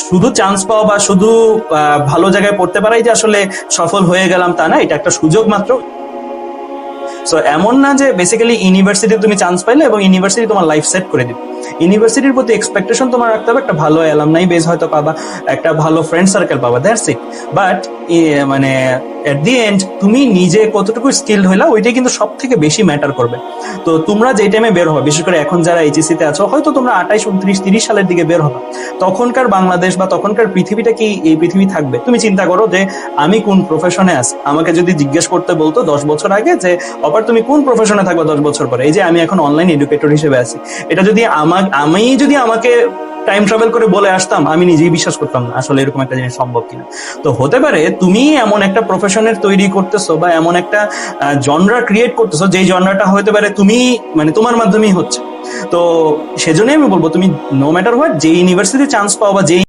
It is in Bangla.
শুধু চান্স পাওয়া বা শুধু ভালো জায়গায় পড়তে পারাই যে আসলে সফল হয়ে গেলাম তা না, এটা একটা সুযোগ মাত্র। সো এমন না যে বেসিক্যালি ইউনিভার্সিটি তুমি চান্স পাইলে এবং ইউনিভার্সিটি তোমার লাইফ সেট করে দিবে। ইউনিভার্সিটির প্রতি এক্সপেকটেশন তোমার রাখতে হবে, একটা ভালো অ্যালামনাই বেস হয়তো পাবা, একটা ভালো ফ্রেন্ড সার্কেল পাবা, দ্যাটস ইট। বাট মানে এট দি এন্ড তুমি নিজে কতটুকু স্কিলড হইলা ওইটাই কিন্তু সব থেকে বেশি ম্যাটার করবে। তো তোমরা যে টাইমে বের হবে, বিশেষ করে এখন যারা এইচএসসি তে আছো, হয়তো তোমরা 28, 29, 30 সালের দিকে বের হবে, তখনকার বাংলাদেশ বা তখনকার পৃথিবীটা কি এই পৃথিবী থাকবে? তুমি চিন্তা করো যে আমি কোন প্রফেশনে আছি। আমাকে যদি জিজ্ঞেস করতে বলতো 10 বছর আগে যে অপার তুমি কোন প্রফেশনে থাকবে 10 বছর পরে, এই যে আমি এখন অনলাইন এডুকেটর হিসেবে আছি, এটা যদি আমাকে টাইম ট্রাভেল করে বলে আসতাম, আমি নিজেই বিশ্বাস করতাম না আসলে এরকম একটা জিনিস সম্ভব কিনা। তো হতে পারে তুমি এমন একটা প্রফেশনের তৈরি করতেছো বা এমন একটা জনরা ক্রিয়েট করতেছো, যেই জনরাটা হতে পারে তুমি মানে তোমার মাধ্যমেই হচ্ছে। তো সেজন্যই আমি বলবো তুমি নো ম্যাটার হোয়াট যে ইউনিভার্সিটি চান্স পাও বা যে